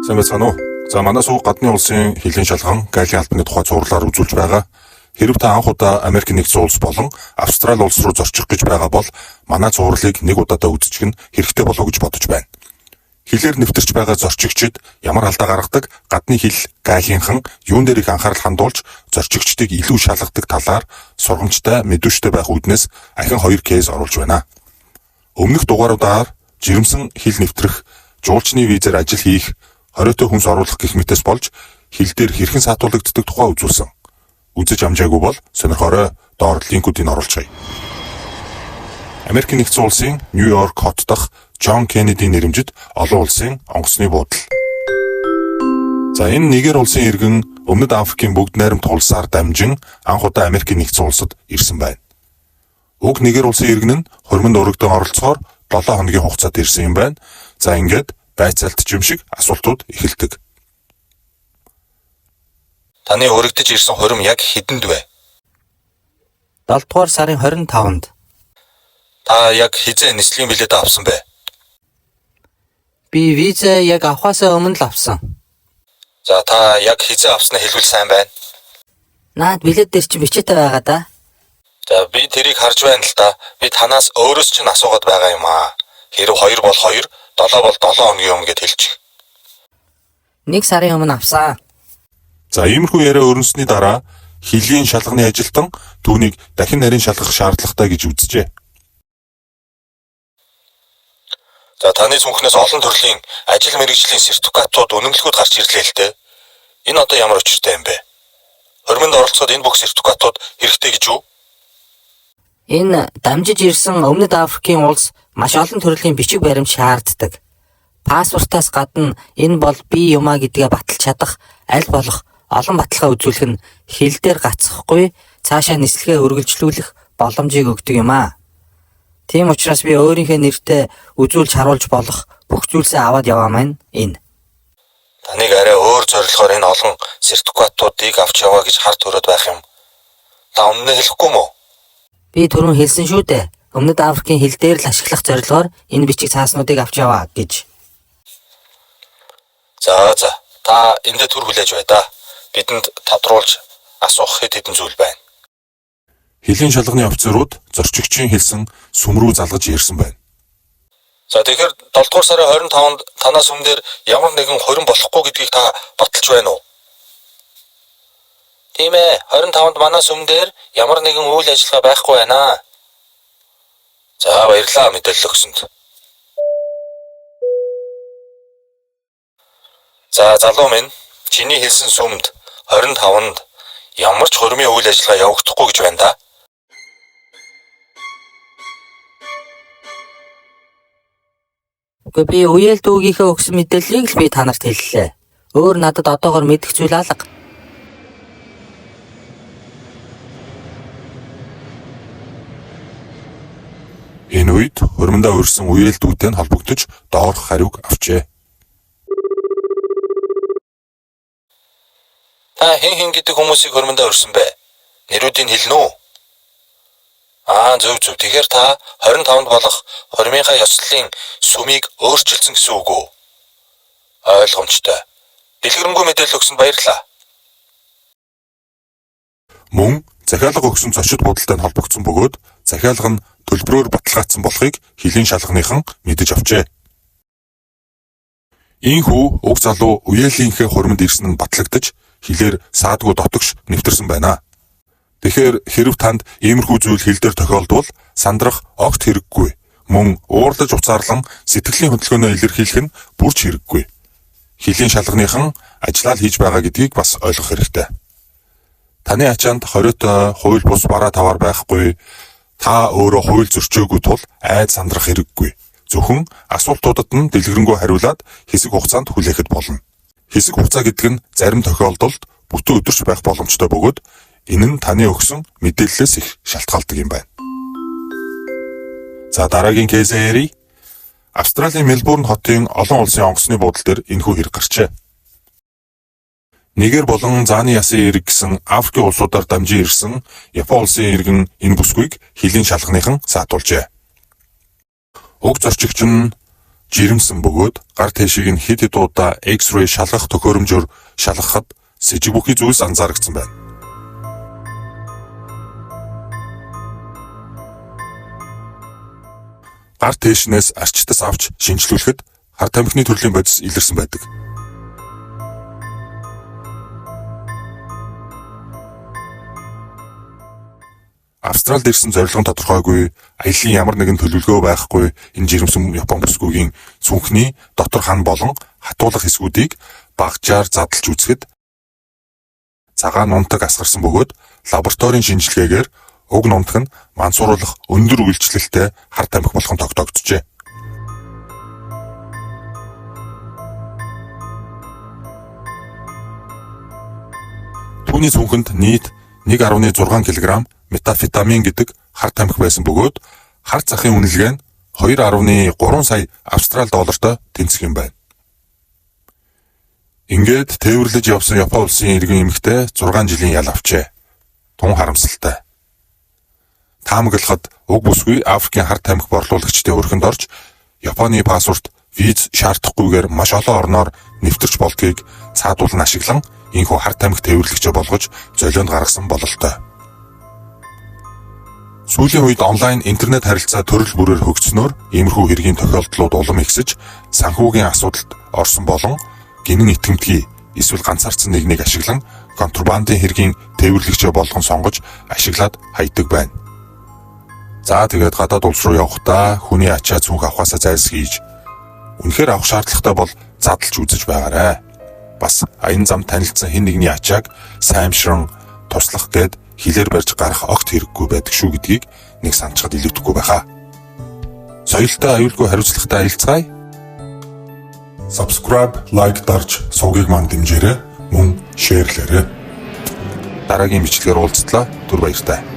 Сайн байцгаана уу? За манай суу гадны улсын хилийн шалган гайлын албаны тухай зурлаар үзүүлж байгаа. Хэрв та анх удаа Америк нэгдсэн улс болон Австрали улс руу зорчих гэж байгаа бол манай зурлыг нэг удаадаа үзчих нь хэрэгтэй болов уу гэж бодож байна. Хилээр нэвтэрч байгаа зорчигчид ямар алдаа гаргадаг, гадны хил гайлынхан юун дээр их анхаарал хандуулж зорчигчдыг илүү шалгадаг талаар сургамжтай мэдвэжтэй байх үүднээс ахин 2 кейс оруулж байна. Өмнөх дугааруудаар жирэмсэн хил нэвтрэх, жуулчны визээр ажил хийх, хориотой хүнс оруулах гэх мэтээс болж хил дээр хэрхэн саатуулагддаг тухай үзүүлсэн. Үзэж амжаагүй бол сонирхорой доор линкүүдийг оруулчихъя. Америк нэгдсэн улсын Нью-Йорк хот дахь Джон Кеннеди нэрэмжит олон улсын онгоцны буудал. За энэ Нигер улсын иргэн Өмнөд Африкийн бүгд найрамд улсаар дамжин анх удаа Америк нэгдсэн улсад ирсэн байна. Уг Нигер улсын иргэн нь хурманд өргөдөн оролцохоор 7 хоногийн хугацаанд ирсэн юм байна. За ингээд байцаалт юм шиг асуултууд эхэлдэг. Таны өргөдөж ирсэн хурим яг хэдэнд вэ? 7 дугаар сарын 25-нд. Та яг хизээ нислэгийн билет авсан бэ? Би виза яг авахаас өмнө л авсан. За та яг хизээ авснаа хэлвэл сайн байна. Наад билет дээр чи бичээтэй байгаа да. За би тэрийг харж байна л да. Би танаас өөрөөс чинь асуугаад байгаа юм аа. Хэрв 2 бол 2, 7 бол 7 хоногийн өмнө гэж хэлчих. 1 сарын өмнө авсан. За иймэрхүү яриа өрнөсний дараа хилийн шалганы ажилтан түүнийг дахин нарийн шалгах шаардлагатай гэж үзжээ. За таны цүнхнээс олон төрлийн ажил мэргэжлийн сертификатууд үнэмлэхүүд гарч ирлээ л дээ. Энэ одоо ямар учиртай юм бэ? Хурманд оролцоход энэ бүх сертификатууд хэрэгтэй гэж юу? Энэ дамжиж ирсэн Өмнөд Африкийн улс маш олон төрлийн бичиг баримт шаарддаг. Паспортоос гадна энэ бол би юмаа гэдгээ баталж чадах, аль болох олон баталгаа үзүүлэх нь хил дээр гацхгүй цаашаа нислэгээ үргэлжлүүлэх боломжийг өгдөг юм аа. Тийм учраас би өөрийнхөө нэртэй үзүүлж харуулж болох бүх зүйлсээ аваад яваа маань энэ. Таныг арай өөр зорилгоор энэ олон сертификатуудыг авч яваа гэж хард төрөд байх юм. Та өмнө нь хэлэхгүй мүү? Би түрүүн хэлсэн шүү дээ. Өмнөд Африкийн хил дээр л ашиглах зорилгоор энэ бичиг цааснуудыг авч яваа гэж. За та эндээ төр хүлээж бай да. Бидэнд тодруулж асуух хэд хэдэн зүйл байна. Хилийн шалганы офицерууд зорчигчийн хэлсэн сүм рүү залгаж ирсэн байна. За тэгэхээр 7 дугаар сарын 25-нд танаас өмнөөр ямар нэгэн хурим болохгүй гэдгийг та баталж байна уу? Тийм ээ, 25-нд манаас өмнөөр ямар нэгэн үйл ажиллагаа байхгүй байна. За баярлалаа мэдээлэл өгсөнд. За залуу минь, чиний хэлсэн сүмд 25-нд ямар ч хурмын үйл ажиллагаа явагдахгүй гэж байна да. Үгүй би үеэл дүүгийнхээ өгсөн мэдээллийг л би танарт хэллээ. Өөр надад одоогоор мэдэх зүйл алга. Энэ үед хурмандаа өрсөн үеэл дүүтэй нь холбогдож доорх хариуг авчээ. Та хэн гэдэг хүмүүсийг хурмандаа өрсөн бэ? Нэрүүдийг хэлнэ үү? Зөв. Тэгэхээр та 25-нд болох хурмынхаа ёслолын сүмийг өөрчилсөн гэсэн үг үү? Ойлгомжтой. Дэлгэрэнгүй мэдээлэл өгсөнд баярлалаа. Мөн захиалга өгсөн зочид буудалтай нь холбогдсон бөгөөд захиалга нь төлбөрөөр баталгаажсан болохыг хилийн шалганыхан мэдэж авчээ. Ийхүү уг залуу үеэлийнхээ хурманд ирсэн нь батлагдаж хилээр саадгүй дотогш нэвтэрсэн байна. Тэгэхээр хэрв танд иймэрхүү зүйл хил дээр тохиолдвол сандрах огт хэрэггүй. Мөн уурлаж уцаарлан сэтгэлийн хөдөлгөөнөө илэрхийлэх нь бүрч хэрэггүй. Хилийн шалганыхан ажиллаа хийж байгаа гэдгийг бас ойлгох хэрэгтэй. Таны ачаанд хориотой хууль бус бараа таваар байхгүй. Та өөрөө хууль зөрчөөгүй тул айд сандрах хэрэггүй. Зөвхөн асуултуудад нь дэлгэрэнгүй хариулаад хэсэг хугацаанд хүлээхэд болно. Хэсэг хугацаа гэдэг нь зарим тохиолдолд бүтэн өдөрч байх боломжтой бөгөөд энэ нь таны өгсөн мэдээллээс их шалтгаалдаг юм байна. За дараагийн кейсээ ярий. Австралийн Мельбурн хотын олон улсын онгоцны буудал дээр энэхүү хэрэг гарчээ. Нигер болон Зааны ясын ирэг гэсэн Африкийн улсуудаар дамжин ирсэн Япон улсын иргэн энэ бүсгүйг хилийн шалганыхан саатуулжээ. Уг зорчигч нь жирэмсэн бөгөөд гар тэшийг нь хэд хэд удаа X-ray шалгах төхөөрөмжөөр шалгахад с жиг бүхий зүйлс анзаарэгдсэн байна. Гар тэшнээс арчтас авч шинжлүүлэхэд хар тамхины төрлийн бодис илэрсэн байдаг. Австралид ирсэн зорилго нь тодорхойгүй, аяллаа ямар нэгэн төлөвлөгөө байхгүй энэ жирэмсэн Япон бүсгүйгийн цүнхний дотор хан болон хатуулах хэсгүүдийг багжаар задлж үзэхэд цагаан нунтаг асгарсан бөгөөд лабораторийн шинжилгээгээр уг нунтаг нь мансууруулах өндөр үйлчлэлтэй хар тамхи болох нь тогтоогджээ. Түүний цүнхэнд нийт 1.6 кг метамфетамин гэдэг хар тамхи байсан бөгөөд хар захын үнэлгээ нь 2.3 сая австрал доллартай тэнцэх юм байна. Ингээд тээвэрлэж явсан Япон улсын иргэн эмэгтэй 6 жилийн ял авчээ. Тун харамсалтай. Таамаглахад уг бүсгүй Африкийн хар тамхи борлуулагчдын өрхөнд орж Японы паспорт, виз шаардахгүйгээр маш олон орноор нэвтэрч болдгийг цаадуулан ашиглан энэхүү хар тамхи тээвэрлэгчээ болгож золионд гаргасан бололтой. Сүүлийн үед онлайн интернет харилцаа төрөл бүрээр хөгжснөөр иймэрхүү хэргийн тохиолдлууд улам ихсэж санхүүгийн асуудалд орсон болон гинэн итгэмтгий эсвэл ганцаарцсан нэгнийг ашиглан контрабандын хэргийн тээвэрлэгчээ болгон сонгож ашиглаад хайдаг байна. За тэгээд гадаад улс руу явахдаа хүний ачаа цүнх авахаасаа зайлсхийж үнэхээр авах шаардлагатай бол задлж үзэж байгаарай. Бас аян зам танилцсан хэн нэгний ачааг саймшран туслах гээд хилээр барьж гарах огт хэрэггүй байдаг шүү гэдгийг нэг санацхад илүүдэхгүй байхаа. Соёлтой аюулгүй хариуцлагатай аялцгаая. Subscribe, like дарж сувгийг манд дэмжээрэй. Мөн шеэрлээрэй. Дараагийн бичлэгээр уулзтлаа. Түр баяртай.